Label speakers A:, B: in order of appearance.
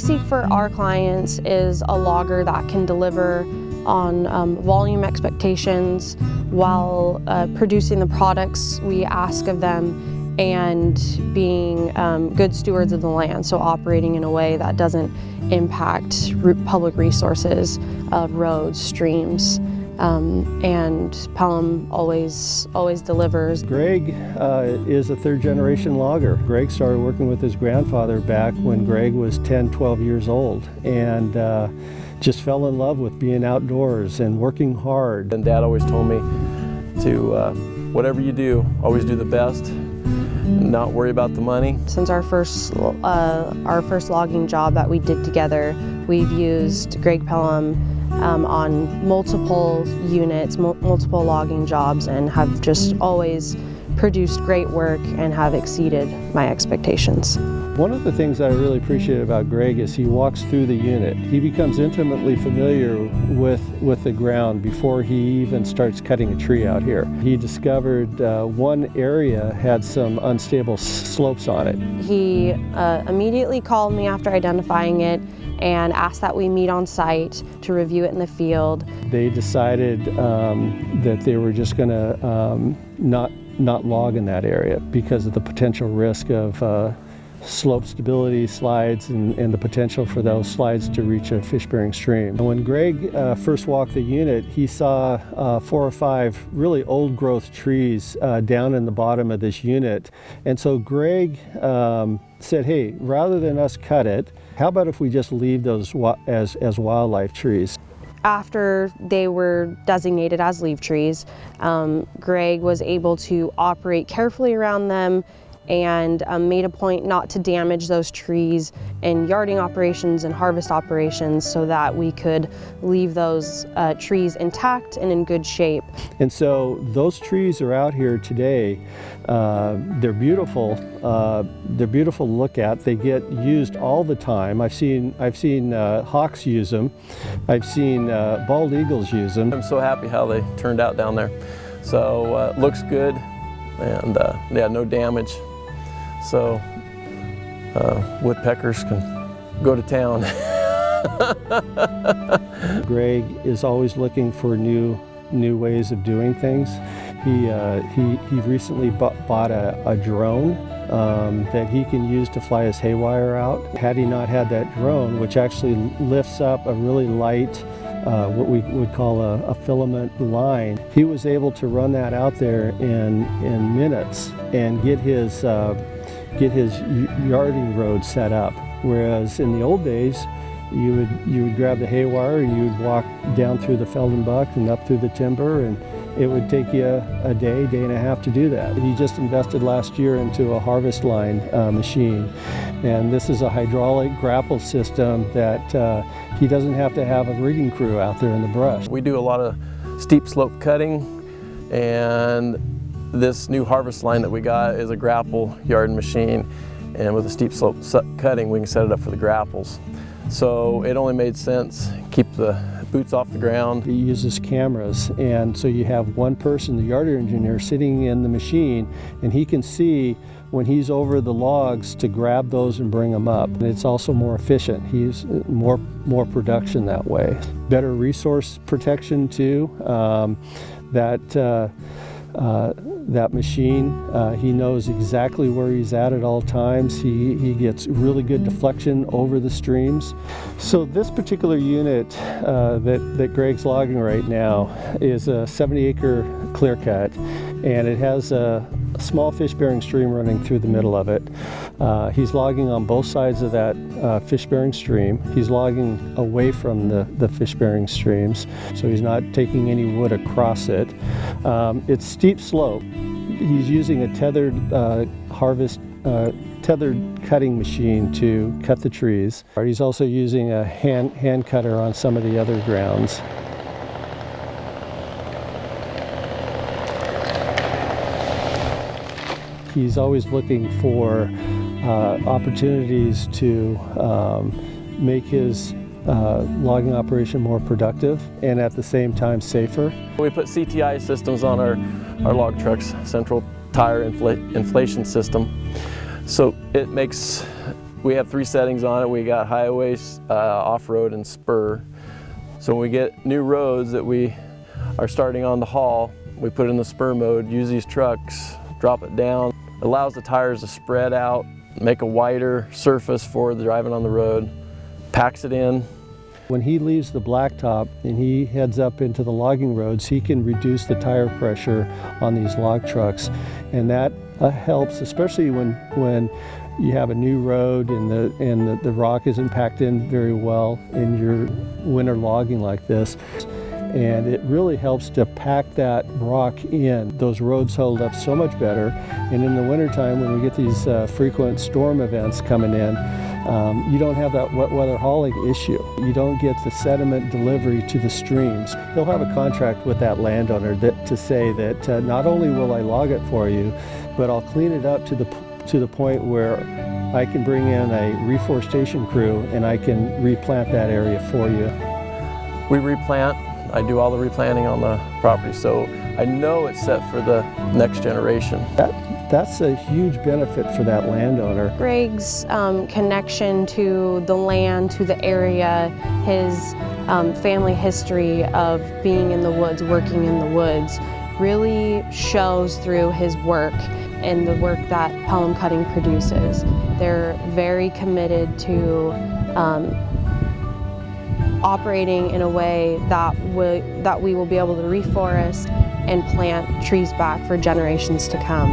A: seek for our clients is a logger that can deliver on volume expectations while producing the products we ask of them and being good stewards of the land, so operating in a way that doesn't impact public resources, roads, streams, and Pellham always delivers.
B: Greg is a third-generation logger. Greg started working with his grandfather back when Greg was 10, 12 years old, and just fell in love with being outdoors and working hard.
C: And Dad always told me to, whatever you do, always do the best, not worry about the money.
A: Since our first logging job that we did together, we've used Greg Pellham on multiple units, multiple logging jobs, and have just always produced great work and have exceeded my expectations.
B: One of the things that I really appreciate about Greg is he walks through the unit. He becomes intimately familiar with the ground before he even starts cutting a tree out here. He discovered one area had some unstable slopes on it.
A: He immediately called me after identifying it and asked that we meet on site to review it in the field.
B: They decided that they were just going to not log in that area because of the potential risk of slope stability slides and the potential for those slides to reach a fish-bearing stream. When Greg first walked the unit, he saw 4 or 5 really old-growth trees down in the bottom of this unit. And so Greg said, hey, rather than us cut it, how about if we just leave those as wildlife trees?
A: After they were designated as leaf trees, Greg was able to operate carefully around them and made a point not to damage those trees in yarding operations and harvest operations so that we could leave those trees intact and in good shape.
B: And so those trees are out here today. They're beautiful. They're beautiful to look at. They get used all the time. I've seen hawks use them. I've seen bald eagles use them.
C: I'm so happy how they turned out down there. So looks good, and yeah, no damage. So woodpeckers can go to town.
B: Greg is always looking for new ways of doing things. He recently bought a drone that he can use to fly his haywire out. Had he not had that drone, which actually lifts up a really light, what we would call a filament line, he was able to run that out there in minutes and get his yarding road set up. Whereas in the old days, you would grab the haywire and you would walk down through the Feldenbuck and up through the timber, and it would take you a day and a half to do that. He just invested last year into a harvest line machine, and this is a hydraulic grapple system that he doesn't have to have a rigging crew out there in the brush.
C: We do a lot of steep slope cutting, and this new harvest line that we got is a grapple yard machine, and with a steep slope cutting we can set it up for the grapples. So it only made sense, keep the boots off the ground.
B: He uses cameras, and so you have one person, the yard engineer, sitting in the machine, and he can see when he's over the logs to grab those and bring them up. And it's also more efficient. He's more production that way. Better resource protection too. That machine, he knows exactly where he's at all times. He gets really good deflection over the streams. So this particular unit that Greg's logging right now is a 70-acre clear cut, and it has a small fish-bearing stream running through the middle of it. He's logging on both sides of that fish-bearing stream. He's logging away from the fish-bearing streams, so he's not taking any wood across it. It's steep slope. He's using a tethered tethered cutting machine to cut the trees. He's also using a hand cutter on some of the other grounds. He's always looking for opportunities to make his logging operation more productive and at the same time safer.
C: We put CTI systems on our log trucks, central tire inflation system. So it makes We have 3 settings on it. We got highway, off-road, and spur. So when we get new roads that we are starting on the haul, we put it in the spur mode, use these trucks, drop it down. It allows the tires to spread out, make a wider surface for the driving on the road, packs it in.
B: When he leaves the blacktop and he heads up into the logging roads, he can reduce the tire pressure on these log trucks. And that helps, especially when you have a new road and the rock isn't packed in very well in your winter logging like this. And it really helps to pack that rock in. Those roads hold up so much better. And in the wintertime, when we get these frequent storm events coming in, you don't have that wet weather hauling issue. You don't get the sediment delivery to the streams. He'll have a contract with that landowner to say that not only will I log it for you, but I'll clean it up to the point where I can bring in a reforestation crew and I can replant that area for you.
C: We replant. I do all the replanting on the property, so I know it's set for the next generation.
B: That's a huge benefit for that landowner.
A: Greg's connection to the land, to the area, his family history of being in the woods, working in the woods, really shows through his work and the work that Pellham Cutting produces. They're very committed to operating in a way that we will be able to reforest and plant trees back for generations to come.